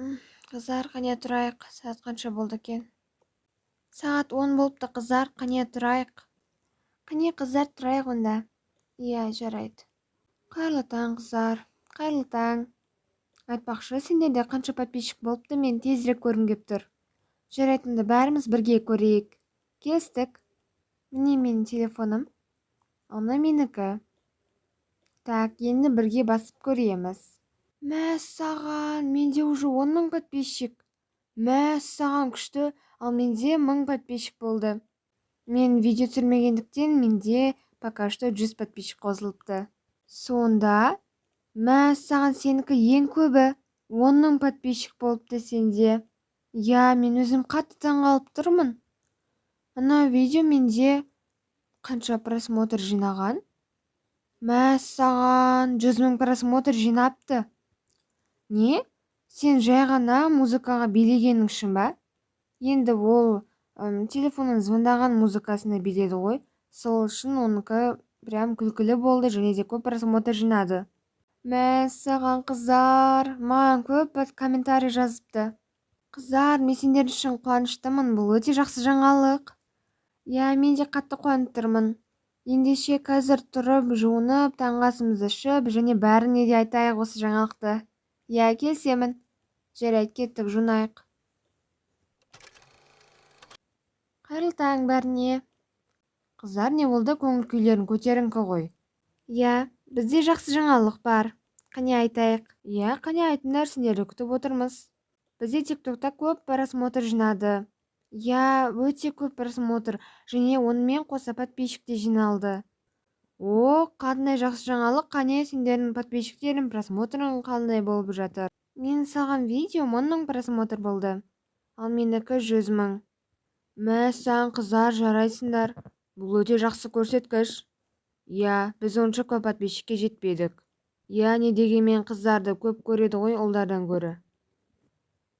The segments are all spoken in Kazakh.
Қыздар, қане тұрайық. Сағат қанша болды екен? Сағат 10 болыпты, қыздар, қане тұрайық. Қане қыздар, тұрайық онда. Иә, жарайды. Қайырлы таң, қыздар. Қайырлы таң. Айтпақшы, сендерде қанша подписчик болыпты, мен тезірек көргім кеп тұр. Жарайтынды бәріміз бірге көрейік. Келістік. Міне менің телефоным. Ал мына менікі. Так, енді бірге басып көреміз. Мәссаған, менде уже 10 000 подписчик. Мәссаған күшті, ал менде 1000 подписчик болды. Мен видео түсірмегендіктен менде пока что 100 подписчик қосылыпты. Сонда, мәссаған сенікі ең көбі 10 000 подписчик болыпты сенде. Я, мен өзім қатты таңғалып тұрмын. Ана видео менде қанша просмотр жинаған? Мәссаған 100 000 просмотр жинапты. Не? Сен жай ғана музыкаға билегенің үшін ба? Енді ол телефонның звондаған музыкасына биледі ғой. Сол үшін оныкі прям күлкілі болды және де көп просмотр жинады. Мәссаған қыздар, маған көп комментарий жазыпты. Қыздар, мен сендер үшін қуаныштымын, бұл өте жақсы жаңалық. Я, мен де қатты қуанып тұрмын. Ендеше қазір тұрып, жуынып, таңғы асымызды ішіп, және бәріне де айтайық осы жаңалықты. Я, келісемін. Жарайды, кеттік, жуынайық. Қайырлы таң бәріне. Қыздар, не болды? Көңіл күйлерін көтеріңкі ғой. Я, бізде жақсы жаңалық бар. Қане айтайық. Я, қане айтыңдар, сендерді күтіп отырмыз. Бізде TikTokта көп просмотр жинады. Я, өте көп просмотр, және онымен қоса подписчик те жиналды. О, қандай жақсы жаңалық, қане сендердің подписчиктерің просмотрың қандай болып жатыр. Мен салған видео 10 000 просмотр болды, ал менікі 100 000. Мәссаған қыздар, жарайсыңдар. Бұл өте жақсы көрсеткіш. Я, біз онша көп подписчикке жетпедік. Я, не дегенмен қыздарды көп көреді ғой ұлдардан гөрі.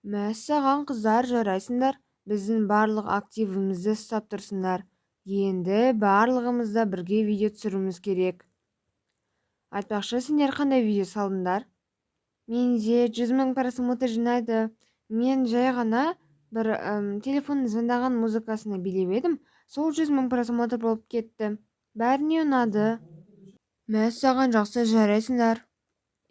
Мәссаған қыздар, жарайсыңдар. Біздің барлық активімізді ұстап тұрсыңдар. Енді барлығымызда бірге видео түсіруіміз керек. Айтпақшы, сендер қандай видео салдыңдар? Менде 100 000 просмотр жинайды. Мен жай ғана бір телефонның звондаған музыкасына билеп едім. Сол 100 000 просмотр болып кетті. Бәріне ұнады. Мәссаған, жақсы, жарайсыңдар.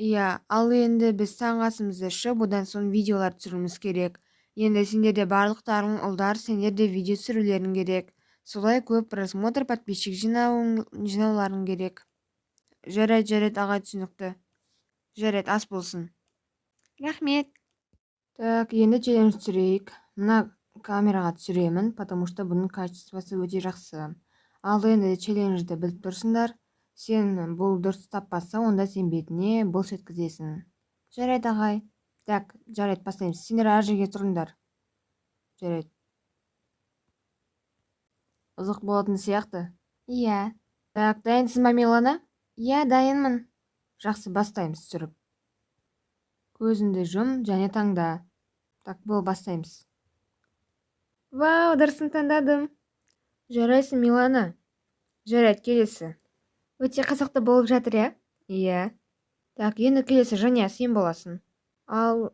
Иә, ал енді біз таңғы асымызды ішіп, одан соң видеолар түсіруіміз керек. Енді сендерде барлықтарың ұлдар, сендерде видео түсірулерің керек. Солай көп просмотр, подписчик жинауларың керек. Жарайды, ағай, түсінікті. Жарайды, ас болсын. Рахмет. Так, енді челлендж түсірейік. Мына камераға түсіремін, потому что бұның качествосы өте жақсы. Ал енді челленджді біліп тұрсыңдар. Сен бұл дұрыс таппаса, онда сен бетіне бұл жеткізесің. Жарайды, ағай. Так, жарайды, бастаймыз. Сендер ар жерге тұрыңдар. Жарайды. Қызық болатын сияқты. Иә. Так, дайынсың ба, Милана? Иә, дайынмын. Жақсы, бастаймыз түсіріп. Көзіңді жұм және таңда. Так, бұл бастаймыз. Вау, дұрысын таңдадым. Жарайсың, Милана. Жарайды, келесі. Өте қызықты болып жатыр, иә? Иә. Так, енді келесі Жаня, сен боласың. Ал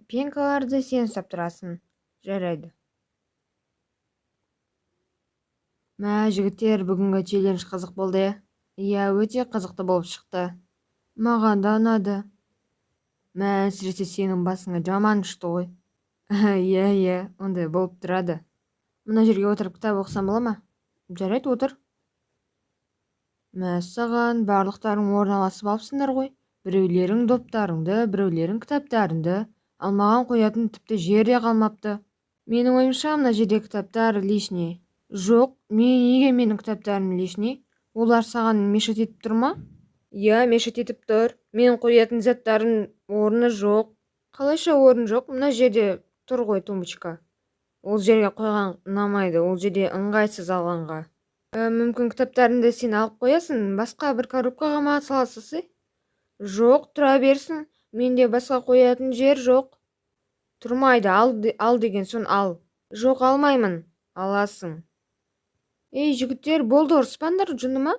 пенкаларды сен ұстап тұрасың. Жарайды. Мә, жігіттер, бүгінгі челлендж қызық болды. Иә, өте қызықты болып шықты. Маған да ұнады. Мә, әсіресе сенің басыңа жаман ұшты ғой. Иә, ондай болып тұрады. Мына жерге отырып кітап оқысам бола ма? Жарайды, отыр. Мәссаған, барлықтарың орналасып алыпсыңдар ғой. Біреулерің доптарыңды, біреулерің кітаптарыңды. Ал маған қоятын тіпті жерде қалмапты. Менің ойымша, мына жерде кітаптар лишний. Жоқ, неге менің кітаптарым лишний? Олар саған мешіт етіп тұр ма? Я, мешіт етіп тұр. Менің қоятын заттарым орны жоқ. Қалайша орын жоқ? Мына жерде тұр ғой тумбочка. Ол жерге қойған ұнамайды, ол жерде ыңғайсыз алғанға. Мүмкін кітаптарыңды сен алып қоясың, басқа бір коробкаға ма саласыз? Жоқ, тұра берсін. Менде басқа қоятын жер жоқ. Тұрмайды, ал деген соң ал. Жоқ, алмаймын. Аласың. Ей, жігіттер, болды, ұрыспаңдар, жыныма.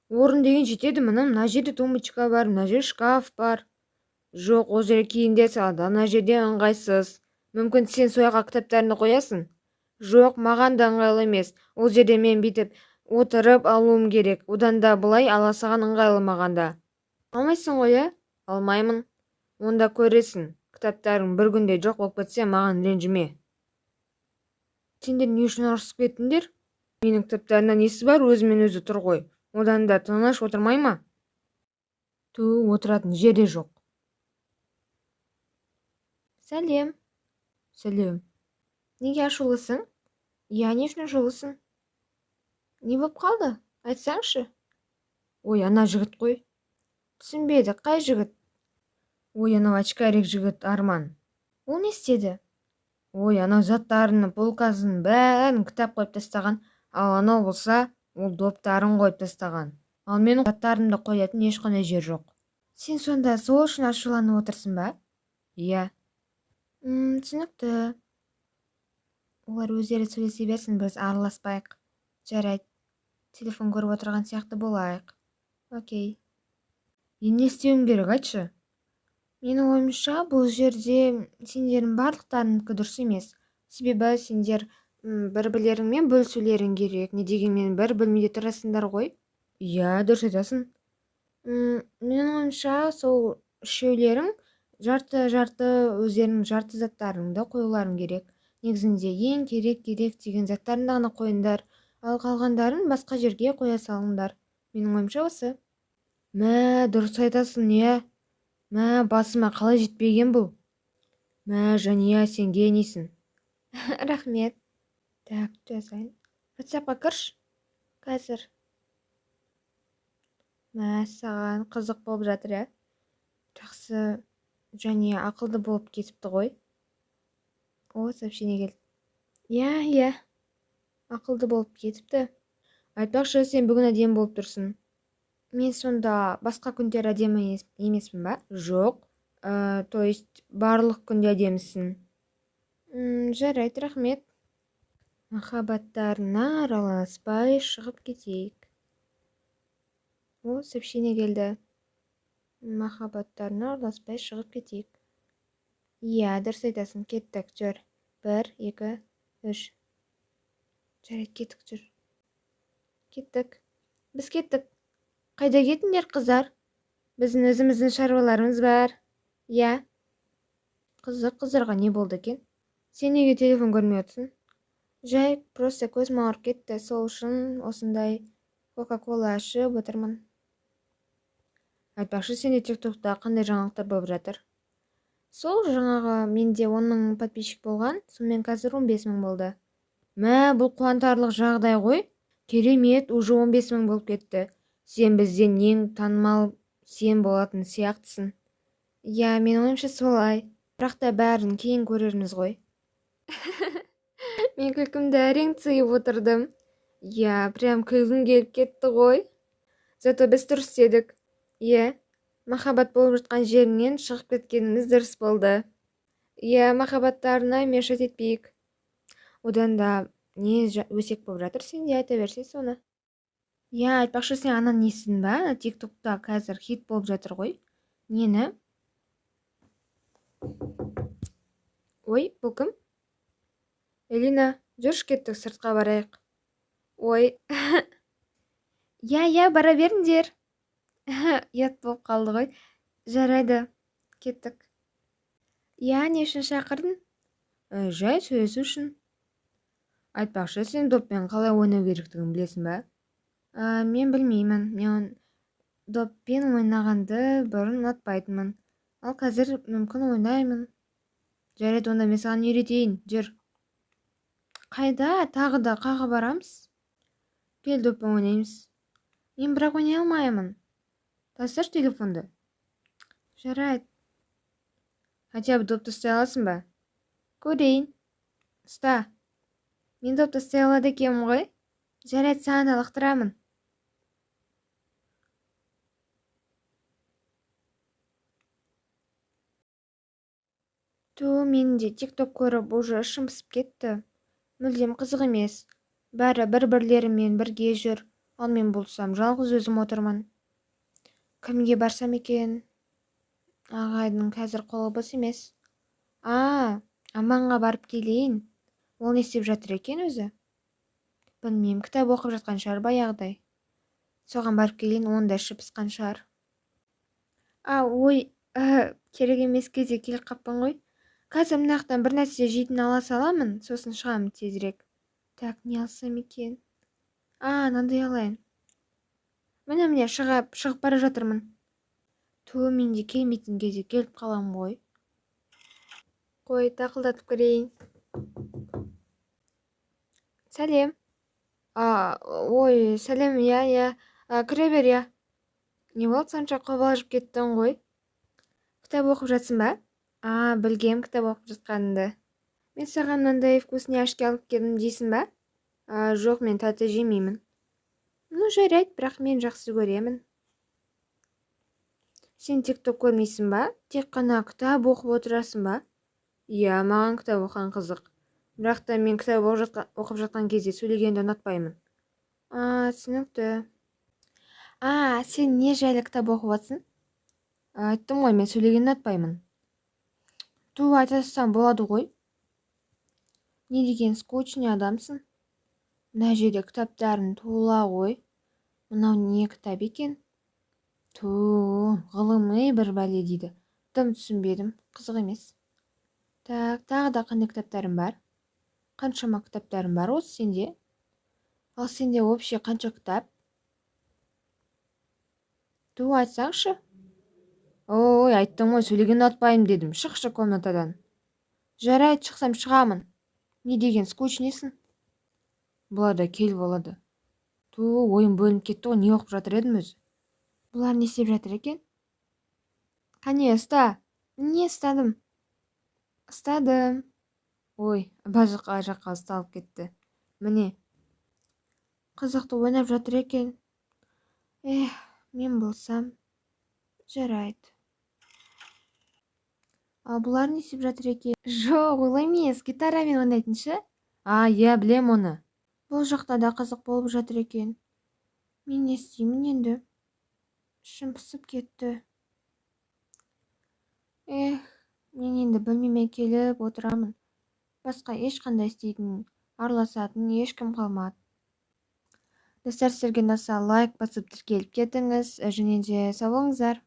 Орын деген жетеді, мына жерде тумбочка бар, мына жерде шкаф бар. Жоқ, ол жерге киімдер салады, ана жерде ыңғайсыз. Мүмкін сен сояққа кітаптарыңды қоясың? Жоқ, маған да ыңғайлы емес. Ол жерде мен бүйтіп отырып алуым керек. Одан да былай ала саған ыңғайлы маған да. Алмайсың ғой, иә? Алмаймын. Онда көресің. Кітаптарың бір күнде жоқ болып кетсе, маған ренжіме. Сендер не үшін ұрысып кеттіңдер? Менің кітаптарымда несі бар, өзімен өзі тұр ғой. Одан да тыныш отырмай ма? Отыратын жерде жоқ. Сәлем. Сәлем. Неге ашулысың? Я не үшін ашулысың? Не болып қалды? Айтсаңшы. Ой, ана жігіт қой. Түсінбеді, қай жігіт? Ой, анау очкарик жігіт Арман. Ол не істеді? Ой, анау заттарының полкасын бәрін кітап қойып тастаған, ал анау болса, ол доптарын қойып тастаған. Ал менің заттарымды қоятын ешқандай жер жоқ. Сен сонда сол үшін ашуланып отырсың ба? Иә. Түсінікті. Олар өздері сөйлесе берсін, біз араласпайық. Жарайды. Телефон көріп отырған сияқты болайық. Окей. Не істеуім керек, айтшы? Менің ойымша, бұл жерде сендердің барлықтарыңдікі дұрыс емес. Себебі сендер бір-бірлеріңмен бөлісулерің керек. Не дегенмен бір бөлмеде тұрасыңдар ғой? Иә, дұрыс айтасың. Менің ойымша, сол үшеулерің жарты өздерінің жарты заттарыңды қоюларың керек. Негізінде ең керек деген заттарыңды ғана қойыңдар, ал қалғандарын басқа жерге қоя салыңдар. Менің ойымша осы. Мә, дұрыс айтасың, иә. Мә, басыма қалай жетпеген бұл? Мә, Жания, сен генийсің. Рахмет. Так, жазайын. WhatsApp-қа кірш. Қазір. Мә, саған қызық болып жатыр, иә? Жақсы. Жания ақылды болып кетіпті ғой. О, сообщение келді. Иә. Ақылды болып кетіпті. Айтпақшы, сен бүгін әдемі болып тұрсың. Мен сонда басқа күндер әдемі емеспін ба? Жоқ. То есть барлық күнде әдемісің. Жарайды, рахмет. Махаббаттарына араласпай шығып кетейік. О, сообщение келді. Махаббаттарына араласпай шығып кетейік. Иә, дұрыс айтасың, кеттік, жүр. 1, 2, 3. Жарайды, кеттік, жүр. Кеттік. Біз кеттік. Қайда кетіңдер, қыздар? Біздің өзіміздің шаруаларымыз бар. Иә. Қызық, қыздарға не болды екен? Сен неге телефон көрмей отырсың? Жай, просто көзім ауырып кетті, сол үшін осындай Кока-кола ашып отырмын. Айтпақшы, сенде TikTokта қандай жаңалықтар болып жатыр? Сол жаңағы менде 10 000 подписчик болған, сонымен қазір 15 000 болды. Мә, бұл қуантарлық жағдай ғой. Керемет, уже 15 000 болып кетті. Сен бізден ең танымал сен болатын сияқтысың. Иә, мен ойымша солай. Бірақ та бәрін кейін көрерміз ғой. Мен күлкімді әрең тыйып отырдым. Иә, прям күлгім келіп кетті ғой. Зато біз дұрыс істедік. Иә, махаббат болып жатқан жерінен шығып кеткеніміз дұрыс болды. Иә, махаббаттарына мешать етпейік. Одан да не өсек болып жатыр, сен де айта берсей соны. Иә, айтпақшы, сен ана несін ба? TikTokта қазір хит болып жатыр ғой. Нені? Ой, бұл кім? Элина, жүрш, кеттік, сыртқа барайық. Ой. Иә, бара беріңдер. Ят болып қалды ғой. Жарайды, кеттік. Иә, не үшін шақырдың? Жай сөйлесу үшін. Айтпақшы, сен доппен қалай ойнау керектігін білесің ба? Мен білмеймін. Мен доппен ойнағанды бұрын ұнатпайтынмын. Ал қазір мүмкін ойнаймын. Жарайды, онда мен саған үйретейін, жүр. Қайда? Тағы да қаға барамыз? Кел, доппен ойнаймыз. Мен бірақ ойнай алмаймын. Тасташ телефонды. Жарайды. Хотя бы допты ұстай аласың ба? Көрейін. Ұста. Мен допты ұстай алады екенмін ғой. Жарайды, саған да лақтырамын. Мен де TikTok көріп уже ішім пысып кетті. Мүлдем қызық емес. Бәрі бір-бірлерімен бірге жүр. Ал мен болсам жалғыз өзім отырмын. Кімге барсам екен? Ағайдың қазір қолы бос емес. Аманға барып келейін. Ол не істеп жатыр екен өзі? Білмеймін, кітап оқып жатқан шығар баяғыдай. Соған барып келейін, онда іші пысқан шығар. Ой, керек емес кезде келіп қаппын ғой. Қазір мынақтан бір нәрсе жейтін ала саламын, сосын шығамын тезірек. Так, не алсам екен? Мынандай алайын. Міне шығып бара жатырмын. Мен де келмейтін кезде келіп қалам ғой. Қой, тақылдатып кірейін. Сәлем. Ой, сәлем, иә. Кіре бер, иә. Не болды, сонша қобалжып кеттің ғой? Кітап оқып жатсың ба? Білгем кітап оқып жатқаныңды. Мен саған мынандай вкусняшки алып келдім дейсің ба? Жоқ, мен тәтті жемеймін. Жарайды, бірақ мен жақсы көремін. Сен тикток көрмейсің ба? Тек қана кітап оқып отырасың ба? Иә, маған кітап оқыған қызық. Бірақ та мен кітап оқып жатқан кезде сөйлегенді ұнатпаймын. Түсінікті. Сен не жайлы кітап оқып жатсың? Айттым ғой, мен сөйлегенді ұнатпаймын. Айта салсам болады ғой. Не деген скучный адамсың? Мына жерде кітаптарын тула ғой. Мынау не кітап екен? Ғылыми бір бәле дейді. Тым түсінбедім, қызық емес. Так, тағы да қандай кітаптарың бар? Қаншама кітаптарың бар осы сенде? Ал сенде вообще қанша кітап? Айтсаңшы. Ой, айттым ғой, сөйлегенді ұнатпаймын дедім. Шықшы комнатадан. Жарайды, шықсам шығамын. Не деген скучныйсың? Бұларда кел болады. Ойым бөлініп кетті ғой, не оқып жатыр едім өзі? Бұлар не істеп жатыр екен? Қане, ұста. Не ұстадым? Ұстадым. Ой, жаққа ұсталып кетті. Міне. Қызықты ойнап жатыр екен. Мен болсам. Жарайды. Ал бұлар не істеп жатыр екен? Жоқ, ол емес, гитарамен ойнайтыншы? Иә, білем оны. Бұл жақта да қызық болып жатыр екен. Мен не істеймін енді? Ішім пысып кетті. Мен енді білмеме келіп отырамын. Басқа ешқандай істейтін, араласатын ешкім қалмады. Достар, сіздерге ұнаса лайк басып тіркеліп кетіңіз, және де сау болыңыздар.